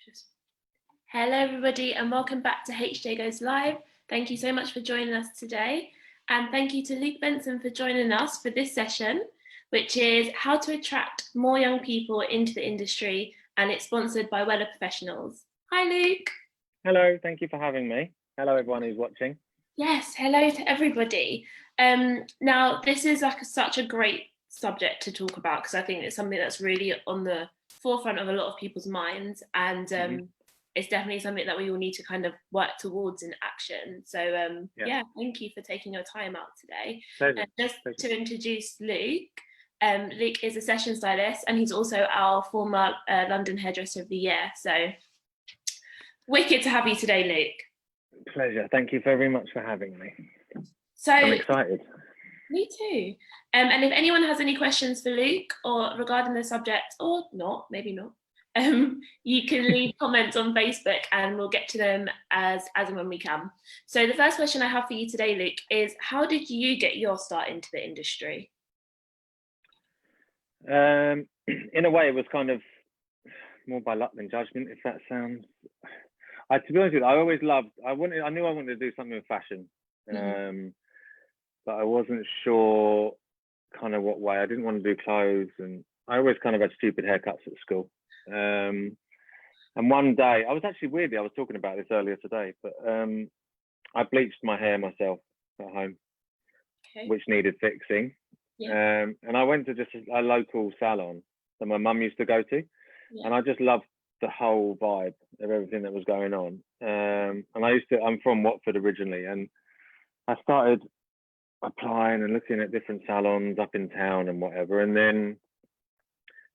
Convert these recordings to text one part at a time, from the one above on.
Just... Hello everybody and welcome back to HJ Goes Live. Thank you so much for joining us today. And thank you to Luke Benson for joining us for this session, which is how to attract more young people into the industry, and it's sponsored by Weller Professionals. Hi Luke. Hello, thank you for having me. Hello everyone who's watching. Yes, hello to everybody. Now this is such a great subject to talk about because I think it's something that's really on the forefront of a lot of people's minds, and it's definitely something that we all need to kind of work towards in action. So yeah, thank you for taking your time out today. Just to introduce Luke, Luke is a session stylist and he's also our former London Hairdresser of the Year. So wicked to have you today, Luke. Pleasure. Thank you very much for having me. So I'm excited. Me too. And if anyone has any questions for Luke or regarding the subject, or not, maybe not, you can leave comments on Facebook and we'll get to them as and when we can. So the first question I have for you today, Luke, is how did you get your start into the industry? In a way, it was kind of more by luck than judgment, if that sounds... to be honest with you, I always loved, I knew I wanted to do something with fashion, but I wasn't sure kind of what way. I didn't want to do clothes, and I always kind of had stupid haircuts at school. And one day, I was actually weirdly, I was talking about this earlier today, but I bleached my hair myself at home, which needed fixing. And I went to just a local salon that my mum used to go to, and I just loved the whole vibe of everything that was going on. And I'm from Watford originally, and I started applying and looking at different salons up in town and whatever, and then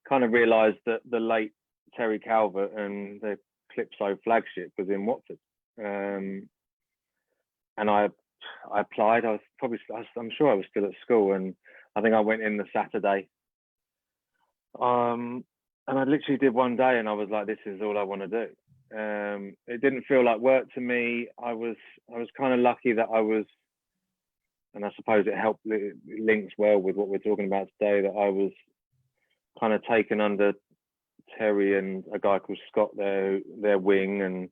kind of realized that the late Terry Calvert and the Calypso flagship was in Watford. And I applied. I'm sure I was still at school, and I think I went in the Saturday. And I literally did one day, and I was like, this is all I want to do. It didn't feel like work to me. I was kind of lucky that I was, and I suppose it links well with what we're talking about today, that I was kind of taken under Terry and a guy called Scott, their wing, and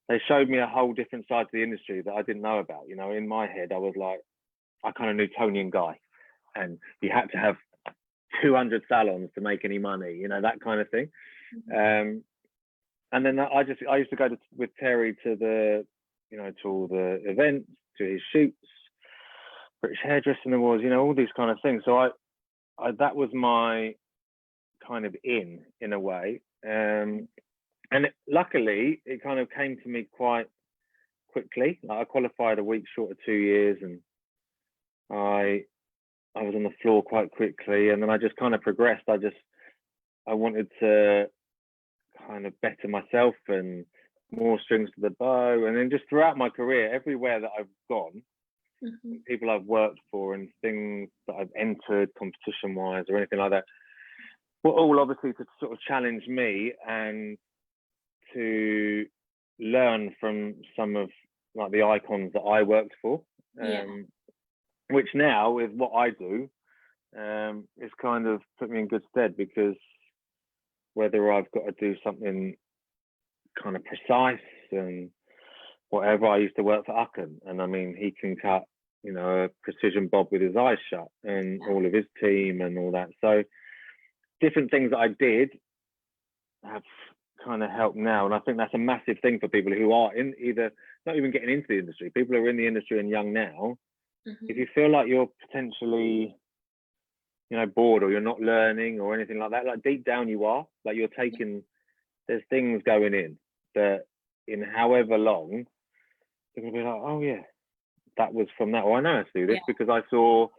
they showed me a whole different side to the industry that I didn't know about. You know, in my head, I was like, I kind of knew Tony and Guy, and you had to have 200 salons to make any money, you know, that kind of thing. And then I used to go with Terry to to all the events, to his shoots, British Hairdressing Awards, you know, all these kind of things. So that was my kind of in a way. Luckily, it kind of came to me quite quickly. Like I qualified a week short of 2 years, and I was on the floor quite quickly, and then I just kind of progressed. I wanted to kind of better myself and more strings to the bow. And then just throughout my career, everywhere that I've gone, people I've worked for and things that I've entered competition-wise or anything like that, were all obviously to sort of challenge me and to learn from some of like the icons that I worked for. Which now with what I do is kind of put me in good stead, because whether I've got to do something kind of precise and whatever, I used to work for Ucken, and I mean, he can cut, you know, a precision bob with his eyes shut, and all of his team and all that. So different things that I did have kind of helped now, and I think that's a massive thing for people who are in either not even getting into the industry, people who are in the industry and young now. If you feel like you're potentially, you know, bored or you're not learning or anything like that, like deep down you are, like you're taking, there's things going in that in however long, you're gonna be like, oh yeah, that was from that. Or I know how to do this because I saw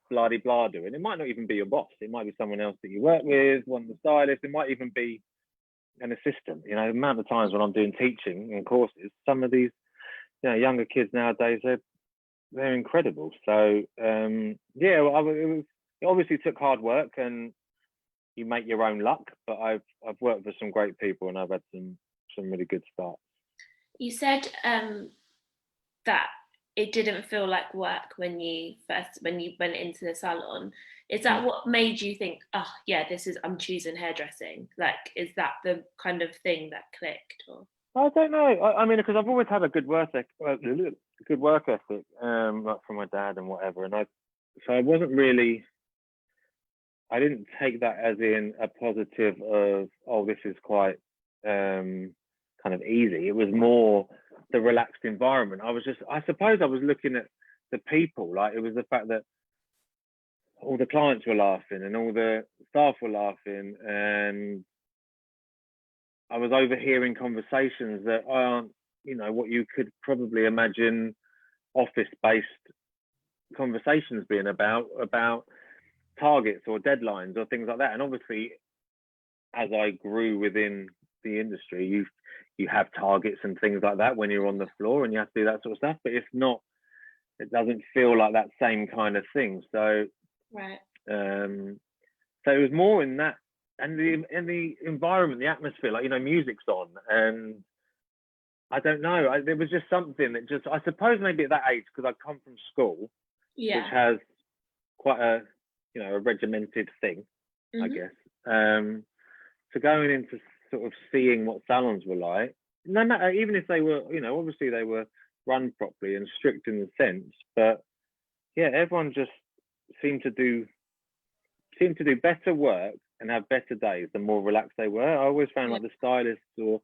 blah de blah do it. It might not even be your boss. It might be someone else that you work with, one of the stylists. It might even be an assistant. You know, the amount of times when I'm doing teaching and courses, some of these, you know, younger kids nowadays, they're incredible. So it obviously took hard work, and you make your own luck, but I've worked with some great people, and I've had some really good starts. You said that it didn't feel like work when you went into the salon. Is that what made you think, oh yeah, I'm choosing hairdressing? Like, is that the kind of thing that clicked? Or I don't know. I mean, because I've always had a good work ethic, like from my dad and whatever, and so I wasn't really. I didn't take that as in a positive of, oh, this is quite kind of easy. It was more the relaxed environment. I suppose I was looking at the people, like it was the fact that all the clients were laughing and all the staff were laughing, and I was overhearing conversations that aren't, what you could probably imagine office-based conversations being about targets or deadlines or things like that. And obviously, as I grew within the industry, you have targets and things like that when you're on the floor, and you have to do that sort of stuff. But it doesn't feel like that same kind of thing. So right. So it was more in that, and the environment, the atmosphere, like, music's on, and I don't know, there was just something that I suppose maybe at that age, because I come from school, which has quite a regimented thing, I guess. So going into sort of seeing what salons were like, no matter, even if they were, obviously they were run properly and strict in the sense, but yeah, everyone just seemed to do better work and have better days the more relaxed they were. I always found like the stylists or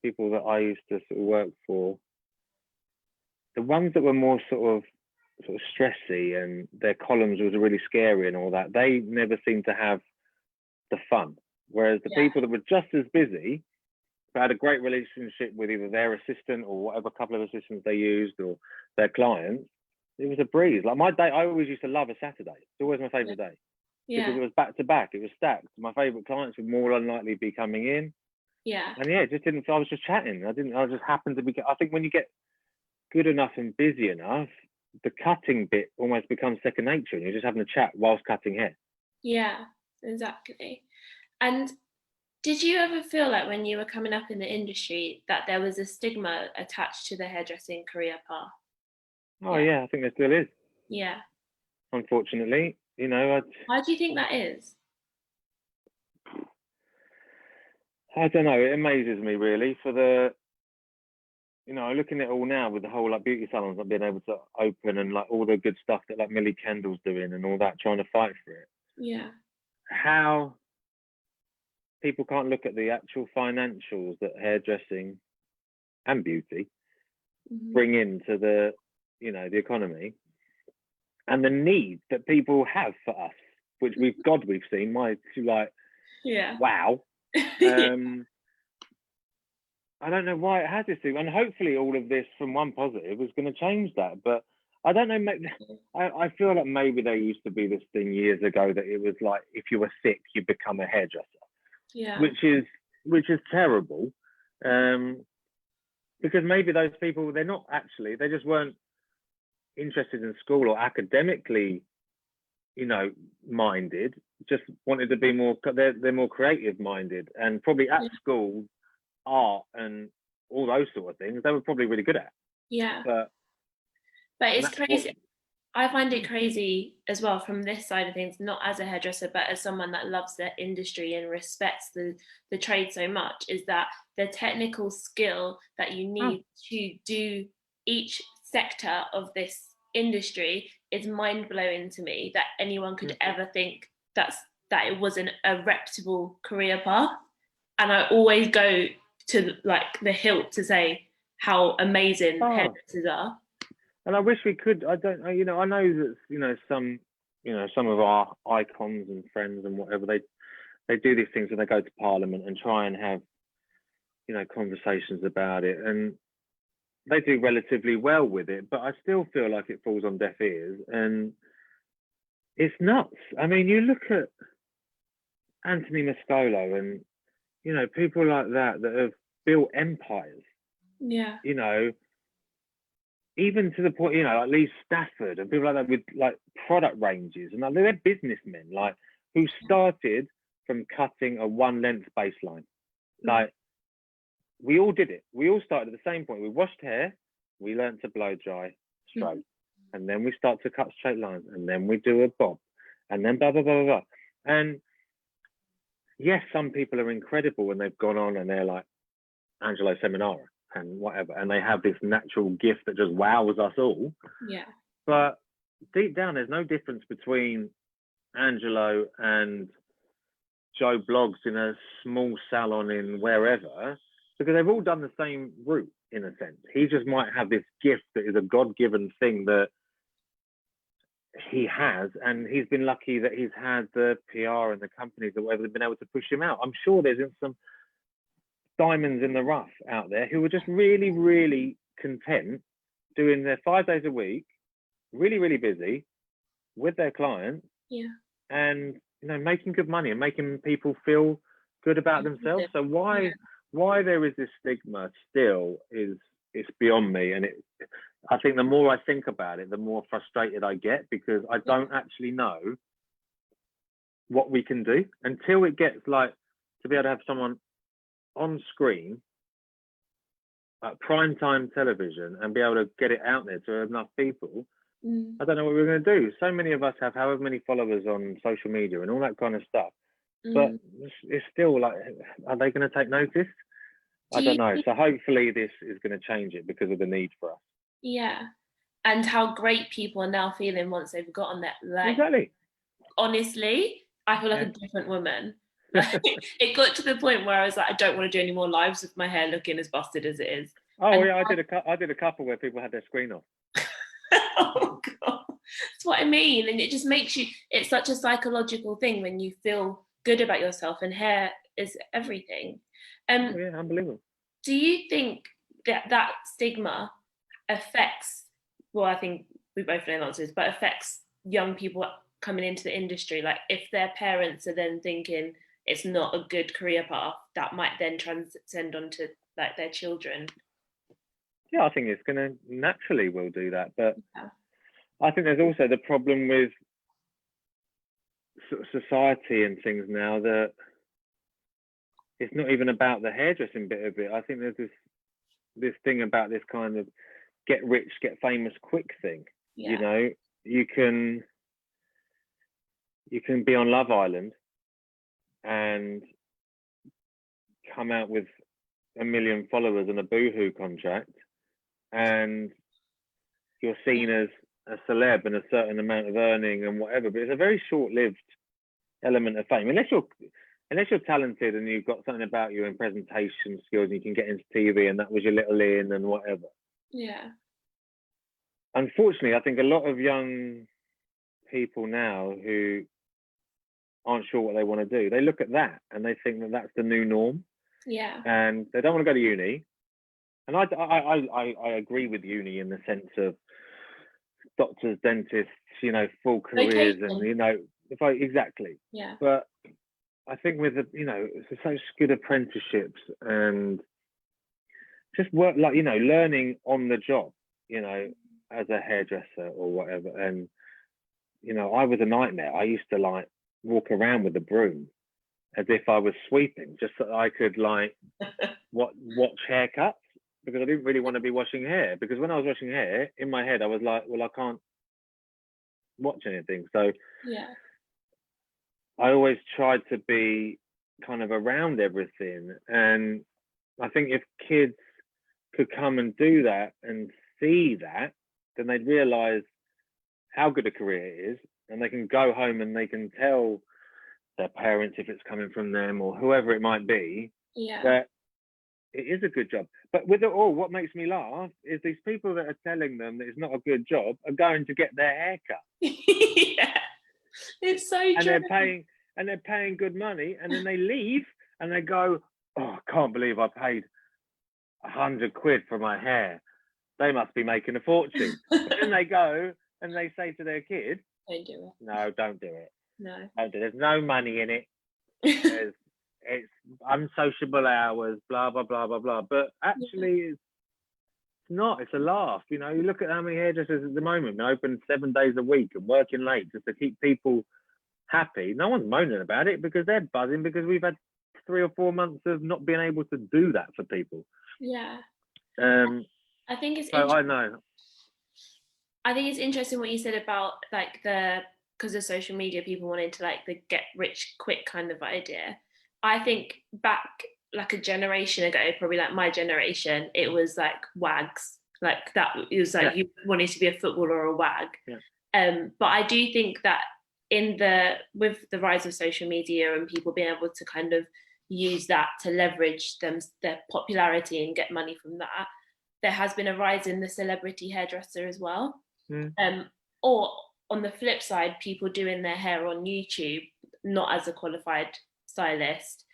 people that I used to sort of work for, the ones that were more sort of stressy and their columns was really scary and all that, they never seemed to have the fun. Whereas the people that were just as busy, but had a great relationship with either their assistant or whatever couple of assistants they used or their clients, it was a breeze. Like my day, I always used to love a Saturday. It's always my favorite day. Because it was back to back, it was stacked. My favorite clients would more unlikely be coming in. And it just didn't feel, I was just chatting. I just happened to be, I think when you get good enough and busy enough, the cutting bit almost becomes second nature, and you're just having a chat whilst cutting hair. Yeah, exactly. And did you ever feel like when you were coming up in the industry that there was a stigma attached to the hairdressing career path? Oh yeah, I think there still is. Yeah. Unfortunately, why do you think that is? I don't know. It amazes me really for looking at it all now with the whole like beauty salons not being able to open and like all the good stuff that like Millie Kendall's doing and all that, trying to fight for it. Yeah. How people can't look at the actual financials that hairdressing and beauty bring into the economy, and the need that people have for us, which we've seen. Wow. I don't know why it has this thing, and hopefully all of this from one positive is going to change that. But I don't know. I feel like maybe there used to be this thing years ago that it was like if you were sick, you become a hairdresser. Yeah. Which is terrible. Because maybe those people, they just weren't interested in school or academically, minded, just wanted to be more, they're more creative minded, and probably at school, art and all those sort of things, they were probably really good at. Yeah. But it's crazy. I find it crazy as well from this side of things, not as a hairdresser, but as someone that loves the industry and respects the trade so much, is that the technical skill that you need to do each sector of this industry is mind-blowing to me, that anyone could ever think that it wasn't a reputable career path. And I always go to like the hilt to say how amazing hairdressers are. And I wish we could. I don't know. I know that some of our icons and friends and whatever, they do these things when they go to Parliament and try and have conversations about it, and they do relatively well with it. But I still feel like it falls on deaf ears, and it's nuts. I mean, you look at Anthony Mascolo and people like that have built empires. Yeah. Even to the point, like Lee Stafford and people like that with like product ranges, and like they're businessmen, like who started from cutting a one length baseline. Like we all did it. We all started at the same point. We washed hair, we learned to blow dry straight, and then we start to cut straight lines, and then we do a bob, and then blah blah blah blah blah. And yes, some people are incredible and they've gone on and they're like Angelo Seminara and whatever, and they have this natural gift that just wows us all. Yeah. But deep down, there's no difference between Angelo and Joe Bloggs in a small salon in wherever, because they've all done the same route in a sense. He just might have this gift that is a God-given thing that he has, and he's been lucky that he's had the PR and the companies or whatever have been able to push him out. I'm sure there's some diamonds in the rough out there who are just really, really content doing their 5 days a week, really, really busy with their clients, and making good money and making people feel good about themselves. So why there is this stigma still is, it's beyond me. And I think the more I think about it, the more frustrated I get, because I don't actually know what we can do until it gets like to be able to have someone on screen at primetime television and be able to get it out there to enough people. I don't know what we're going to do. So many of us have however many followers on social media and all that kind of stuff, but it's still like, are they going to take notice? I don't know. So hopefully this is going to change it because of the need for us. Yeah. And how great people are now feeling once they've gotten that. Like, exactly. Honestly, I feel like a different woman. Like, it got to the point where I was like, I don't want to do any more lives with my hair looking as busted as it is. Oh, yeah, I did a couple where people had their screen off. Oh God, that's what I mean. And it just makes you, it's such a psychological thing when you feel good about yourself, and hair is everything. Yeah, unbelievable. Do you think that stigma affects, well, I think we both know the answers, but affects young people coming into the industry? Like, if their parents are then thinking it's not a good career path, that might then transcend onto like their children. Yeah, I think it's going to naturally will do that. But I think there's also the problem with sort of society and things now, that it's not even about the hairdressing bit of it. I think there's this thing about this kind of get rich, get famous quick thing. You know, you can be on Love Island and come out with 1 million followers and a Boohoo contract, and you're seen as a celeb and a certain amount of earning and whatever. But it's a very short-lived element of fame, unless you're talented and you've got something about you and presentation skills and you can get into TV and that was your little in and whatever. Yeah. Unfortunately, I think a lot of young people now who aren't sure what they want to do, they look at that and they think that that's the new norm. Yeah. And they don't want to go to uni. And I agree with uni in the sense of doctors, dentists, full careers, and exactly. Yeah. But I think with it's such good apprenticeships and just work, like learning on the job, as a hairdresser or whatever. And I was a nightmare. I used to like walk around with a broom as if I was sweeping, just so I could like watch haircuts, because I didn't really want to be washing hair. Because when I was washing hair, in my head I was like, well, I can't watch anything. So yeah, I always tried to be kind of around everything. And I think if kids could come and do that and see that, then they'd realize how good a career it is, and they can go home and they can tell their parents, if it's coming from them or whoever it might be, that it is a good job. But with it all, what makes me laugh is these people that are telling them that it's not a good job are going to get their hair cut. Yeah, it's so true. And they're paying good money, and then they leave and they go, oh, I can't believe I paid 100 quid for my hair. They must be making a fortune. But then they go and they say to their kid, don't do it. No, don't do it. No. There's no money in it. It's unsociable hours, blah, blah, blah, blah, blah. But actually, it's not. It's a laugh. You look at how many hairdressers at the moment are open 7 days a week and working late just to keep people happy. No one's moaning about it because they're buzzing, because we've had 3 or 4 months of not being able to do that for people. Yeah. I think it's I know. I think it's interesting what you said about like the because of social media, people wanted to like the get rich quick kind of idea. I think back like a generation ago, probably like my generation, it was like wags, like that. It was like you wanted to be a footballer or a wag. But I do think that with the rise of social media and people being able to kind of use that to leverage their popularity and get money from that, there has been a rise in the celebrity hairdresser as well. Or on the flip side, people doing their hair on YouTube, not as a qualified stylist,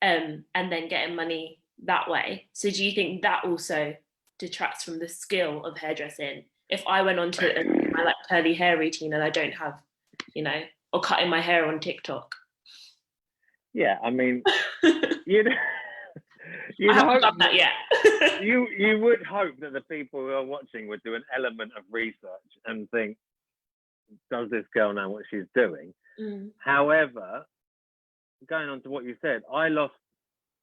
and then getting money that way. So do you think that also detracts from the skill of hairdressing? If I went on to my like curly hair routine and I don't have, or cutting my hair on TikTok. Yeah, I mean, I haven't done that yet. you would hope that the people who are watching would do an element of research and think, does this girl know what she's doing? However, going on to what you said, I lost,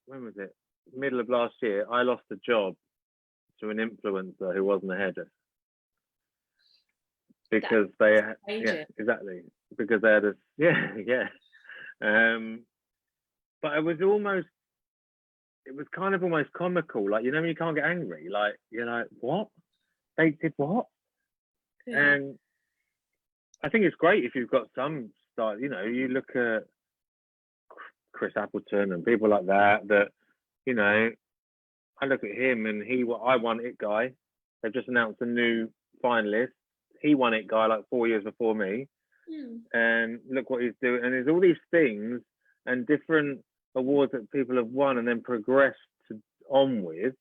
when was it? Middle of last year, I lost a job to an influencer who wasn't a hairdresser. Because exactly. Because they had but it was kind of almost comical. Like, when you can't get angry, like, what? They did what? Yeah. And I think it's great if you've got some style, you look at Chris Appleton and people like that, I look at him and I won It Guy. They've just announced a new finalist. He won It Guy like 4 years before me. And look what he's doing. And there's all these things and different awards that people have won and then progressed on with,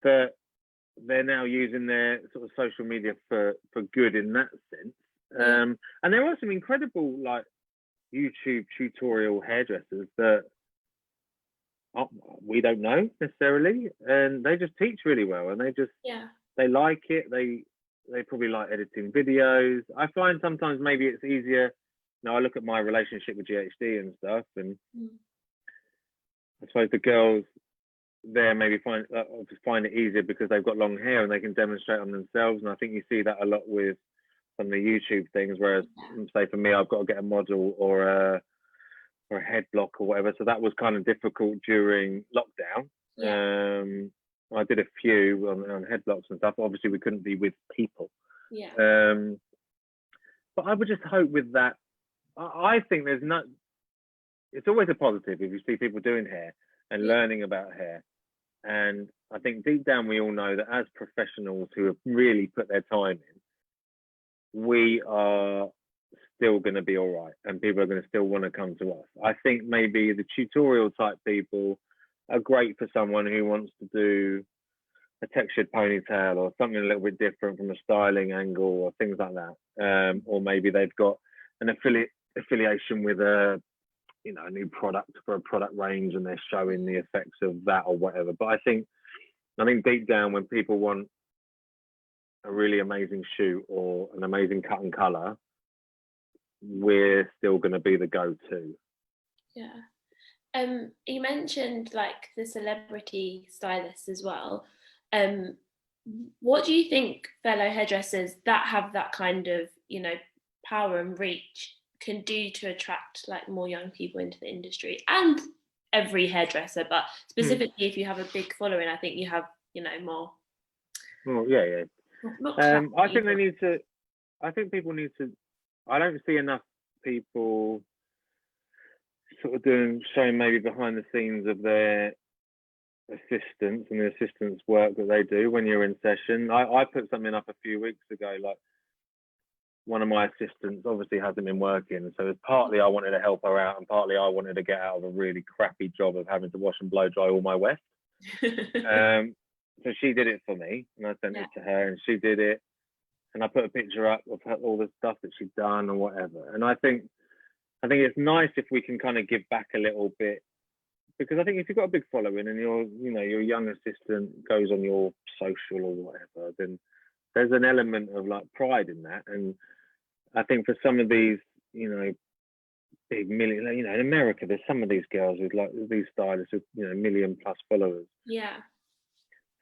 that they're now using their sort of social media for good in that sense. And there are some incredible like YouTube tutorial hairdressers that we don't know necessarily, and they just teach really well, and they like it. They probably like editing videos. I find sometimes maybe it's easier. I look at my relationship with GHD and stuff, and I suppose the girls there maybe find it easier because they've got long hair and they can demonstrate on themselves. And I think you see that a lot with some of the YouTube things, whereas say for me, I've got to get a model or a head block or whatever. So that was kind of difficult during lockdown. I did a few on head blocks and stuff. Obviously, we couldn't be with people. But I would just hope with that, I think it's always a positive if you see people doing hair and learning about hair. And I think deep down, we all know that as professionals who have really put their time in, we are still going to be all right, and people are going to still want to come to us. I think maybe the tutorial type people are great for someone who wants to do a textured ponytail or something a little bit different from a styling angle or things like that. Or maybe they've got an affiliation with a new product for a product range and they're showing the effects of that or whatever. But I think deep down, when people want a really amazing shoot or an amazing cut and color, we're still going to be the go-to. You mentioned like the celebrity stylists as well. What do you think fellow hairdressers that have that kind of power and reach can do to attract like more young people into the industry, and every hairdresser, but specifically if you have a big following, I think you have more. Well, I think they need to. I think people need to. I don't see enough people sort of showing maybe behind the scenes of their assistants and the assistants' work that they do when you're in session. I put something up a few weeks ago, like one of my assistants obviously hasn't been working, so partly I wanted to help her out and partly I wanted to get out of a really crappy job of having to wash and blow dry all my weft. So she did it for me and I sent it to her and she did it, and I put a picture up of all the stuff that she'd done or whatever. And I think it's nice if we can kind of give back a little bit, because I think if you've got a big following and your young assistant goes on your social or whatever, then there's an element of like pride in that. And I think for some of these, big million, in America, there's some of these girls with like these stylists with, 1 million plus followers.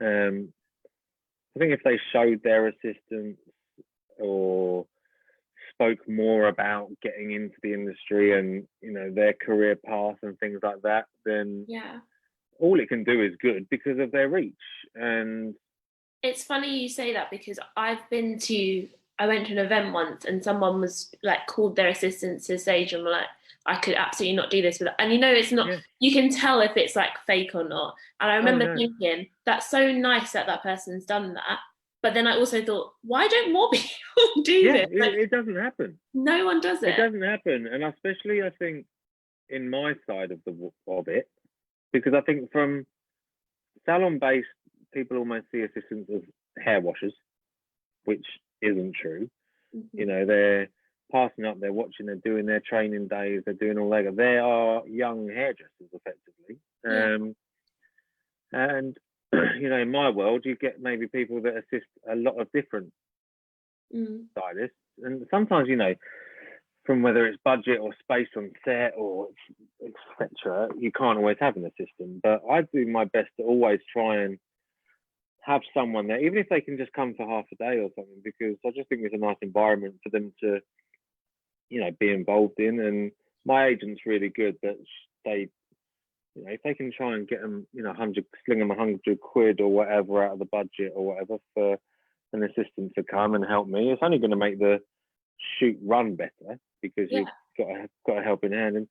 I think if they showed their assistants or spoke more about getting into the industry and, you know, their career path and things like that, then all it can do is good because of their reach. And it's funny you say that, because I went to an event once and someone was like called their assistant to stage and were like, I could absolutely not do this with it. And you know, it's not, you can tell if it's like fake or not. And I remember thinking, that's so nice that that person's done that. But then I also thought, why don't more people do this? Like, it doesn't happen. No one does it. It doesn't happen. And especially, I think, in my side of it, because I think from salon-based, people almost see assistants as hair washers, which isn't true. You know, they're passing up, they're watching, they're doing their training days, they're doing all that. They are young hairdressers, effectively. And you know, in my world, you get maybe people that assist a lot of different stylists, and sometimes, you know, from whether it's budget or space on set or etc., you can't always have an assistant. But I do my best to always try and have someone there, even if they can just come for half a day or something, because I just think it's a nice environment for them to, you know, be involved in. And my agent's really good that they, you know, if they can try and get them, you know, sling them 100 quid or whatever out of the budget or whatever for an assistant to come and help me, it's only going to make the shoot run better, because you've got a helping hand. And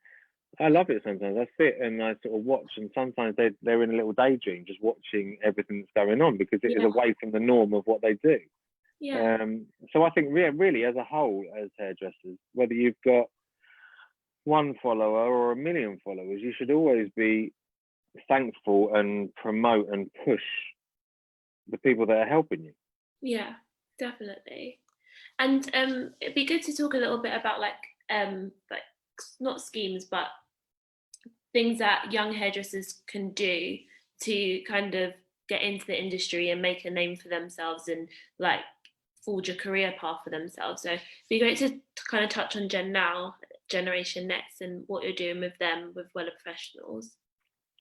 I love it. Sometimes I sit and I sort of watch, and sometimes they're in a little daydream just watching everything that's going on, because it is away from the norm of what they do. So I think really as a whole, as hairdressers, whether you've got one follower or a million followers, you should always be thankful and promote and push the people that are helping you. Yeah, definitely. And it'd be good to talk a little bit about like not schemes, but things that young hairdressers can do to kind of get into the industry and make a name for themselves and like forge a career path for themselves. So it'd be great to kind of touch on Generation Next, and what you're doing with them, with Wella Professionals.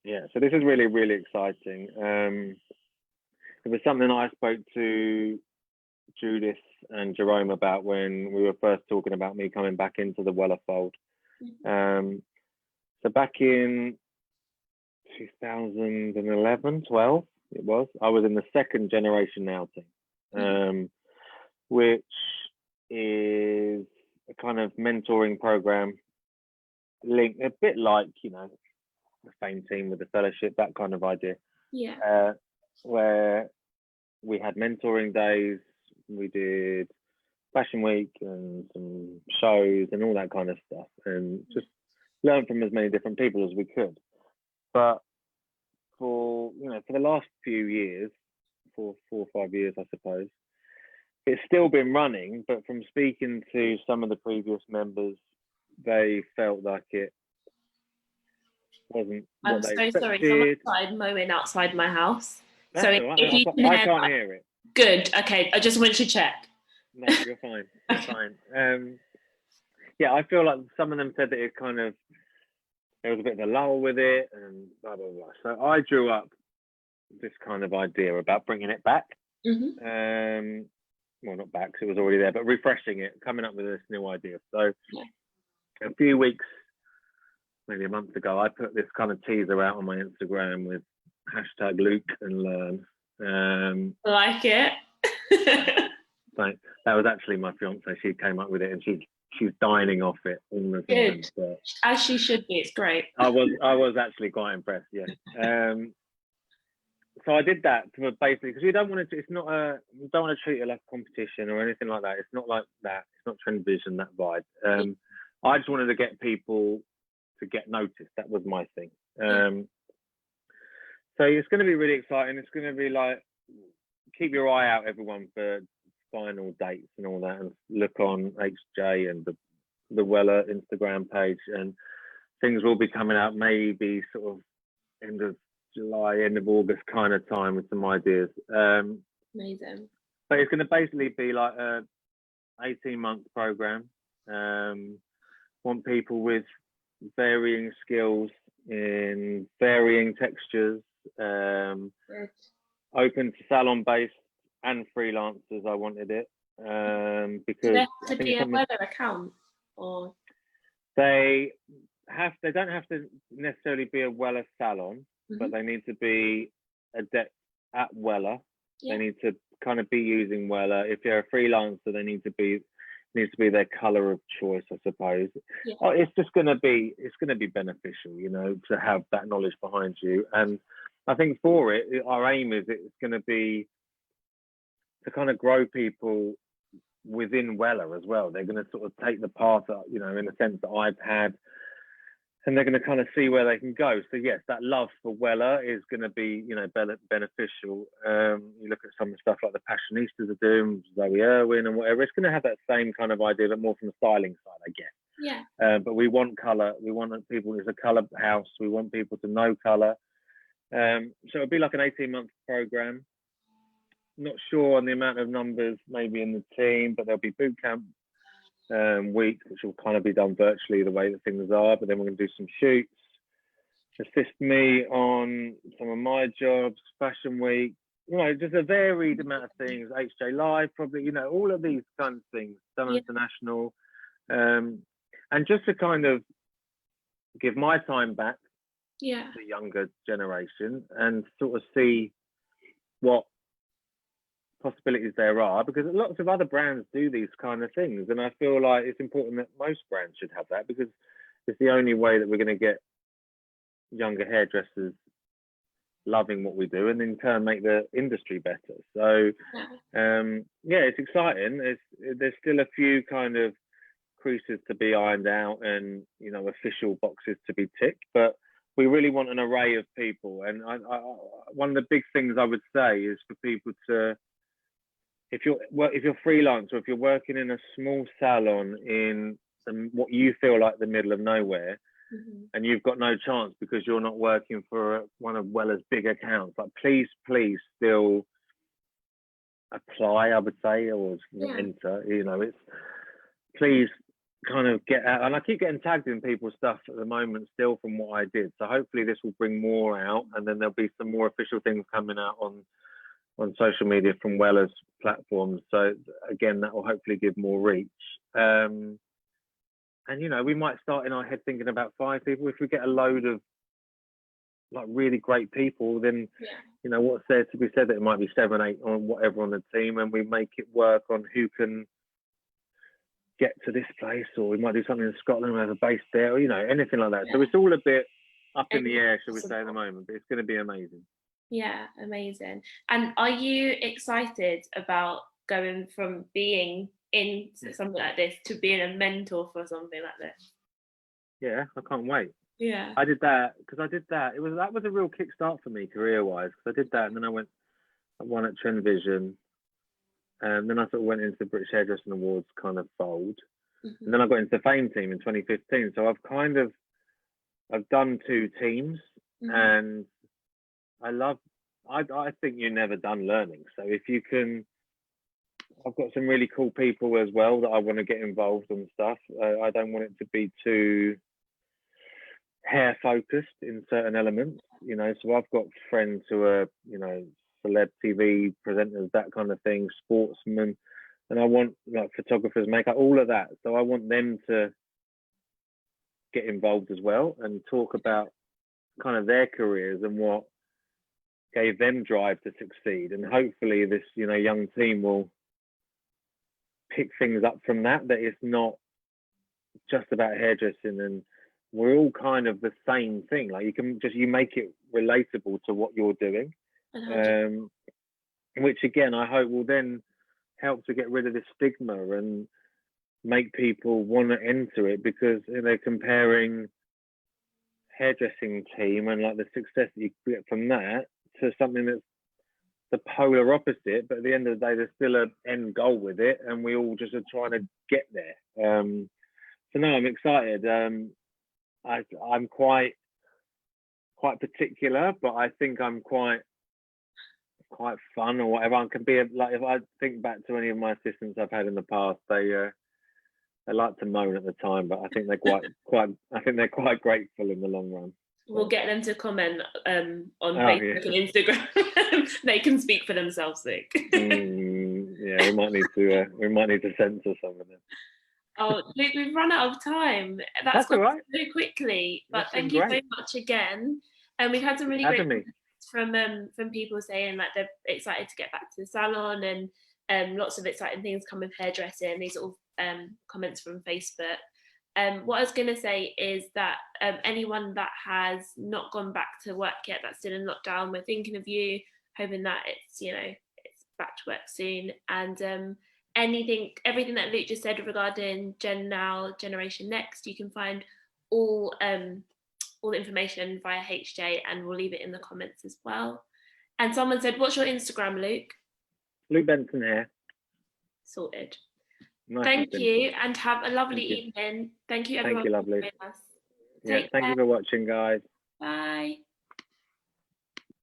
Yeah, so this is really, really exciting. It was something I spoke to Judith and Jerome about when we were first talking about me coming back into the Wella fold. So back in 2011, 12, it was, I was in the second Generation Now team, which is a kind of mentoring program linked a bit like, you know, the same team with the fellowship, that kind of idea. Where we had mentoring days, we did fashion week and some shows and all that kind of stuff, and just learn from as many different people as we could. But for the last few years, for 4 or 5 years, I suppose, it's still been running, but from speaking to some of the previous members, they felt like it wasn't what I'm they so expected. sorry, someone started mowing outside my house. That's so all right. if you can I can't hear it. Good, okay, I just wanted to check. No, you're fine. You're fine. Yeah, I feel like some of them said that it kind of, there was a bit of a lull with it and blah, blah, blah. So I drew up this kind of idea about bringing it back. Well, not back, because it was already there, but refreshing it, coming up with this new idea. So a few weeks, maybe a month ago, I put this kind of teaser out on my Instagram with #LukeandLearn. I like it. So that was actually my fiance. She came up with it, and she's dining off it all the time. Good. As she should be. It's great. I was actually quite impressed. Yeah. So I did that to basically, because you don't want to treat it like a competition or anything like that. It's not like that. It's not Trend Vision, that vibe. I just wanted to get people to get noticed. That was my thing. So it's going to be really exciting. It's going to be like, keep your eye out, everyone, for final dates and all that, and look on HJ and the Wella Instagram page, and things will be coming out maybe sort of end of July, end of August kind of time, with some ideas. Amazing. But it's going to basically be like a 18-month program. Want people with varying skills in varying textures, open to salon based and freelancers. I wanted it. Do because they I have to think be a something Weller account, or they don't have to necessarily be a Weller salon, but they need to be adept at Weller. Yeah. They need to kind of be using Weller. If you're a freelancer, they needs to be their color of choice, I suppose. Yeah. It's going to be beneficial, you know, to have that knowledge behind you. And I think for it, our aim is it's going to be to kind of grow people within Weller as well. They're going to sort of take the path that, you know, in the sense that I've had, and they're going to kind of see where they can go. So yes, that love for Weller is going to be, you know, beneficial. You look at some of the stuff like the Passionistas are doing, Zoe Irwin and whatever. It's going to have that same kind of idea, but more from the styling side, I guess. Yeah. But we want color. We want people. It's a color house. We want people to know color. So it'll be like an 18-month program. Not sure on the amount of numbers maybe in the team, but there'll be boot camp week, which will kind of be done virtually the way that things are. But then we're going to do some shoots, assist me on some of my jobs, fashion week, you know, just a varied amount of things. HJ Live, probably, you know, all of these kinds of things. Done International, and just to kind of give my time back to the younger generation and sort of see what possibilities there are, because lots of other brands do these kind of things, and I feel like it's important that most brands should have that, because it's the only way that we're going to get younger hairdressers loving what we do and in turn make the industry better. So yeah, it's exciting. There's still a few kind of creases to be ironed out and, you know, official boxes to be ticked, but we really want an array of people. And one of the big things I would say is for people to, if you're freelance, or if you're working in a small salon in what you feel like the middle of nowhere, and you've got no chance because you're not working for one of Weller's big accounts, like please still apply, I would say, or enter. You know, it's please kind of get out. And I keep getting tagged in people's stuff at the moment still from what I did. So hopefully this will bring more out, and then there'll be some more official things coming out on social media from Weller's platforms. So again, that will hopefully give more reach. And, you know, we might start in our head thinking about 5 people. If we get a load of like really great people, then, you know, what's there to be said that it might be 7, 8 or whatever on the team, and we make it work on who can get to this place, or we might do something in Scotland, we have a base there, or, you know, anything like that. So it's all a bit up in the air, shall we say, at the moment, but it's going to be amazing. Yeah, amazing. And are you excited about going from being in something like this to being a mentor for something like this? Yeah, I can't wait. Yeah, I did that because that was a real kickstart for me career-wise, because I did that, and then I won at Trend Vision, and then I sort of went into the British Hairdressing Awards kind of fold, and then I got into the Fame team in 2015. So I've done 2 teams, and I think you're never done learning. So if you can, I've got some really cool people as well that I want to get involved and stuff. I don't want it to be too hair focused in certain elements, you know. So I've got friends who are, you know, celeb TV presenters, that kind of thing, sportsmen, and I want like photographers, makeup, all of that. So I want them to get involved as well and talk about kind of their careers and what gave them drive to succeed. And hopefully this, you know, young team will pick things up from that it's not just about hairdressing, and we're all kind of the same thing. Like you make it relatable to what you're doing, which again I hope will then help to get rid of this stigma and make people want to enter it, because they're comparing hairdressing team and like the success that you get from that to something that's the polar opposite, but at the end of the day there's still an end goal with it, and we all just are trying to get there. So no, I'm excited. I'm quite particular, but I think I'm quite fun or whatever. I can be like, if I think back to any of my assistants I've had in the past, they like to moan at the time, but I think they're quite grateful in the long run. We'll get them to comment on Facebook and Instagram. They can speak for themselves, Vic. Yeah, Yeah, we might need to censor some of them. Oh, Luke, we've run out of time. That's Gone all right. so quickly, but That's been thank you so great. much again. And we've had some really great Having me. comments from people saying like they're excited to get back to the salon, and lots of exciting things come with hairdressing. These sort of comments from Facebook. What I was going to say is that anyone that has not gone back to work yet, that's still in lockdown, we're thinking of you, hoping that it's it's back to work soon. And everything that Luke just said regarding Gen Now, Generation Next, you can find all the information via HJ, and we'll leave it in the comments as well. And someone said, "What's your Instagram, Luke?" Luke Benson here. Sorted. Nice Thank you, and have a lovely Thank you. evening. Thank you, Thank everyone, you, for lovely. joining us. Yeah, Take thank care. you for watching, guys. Bye.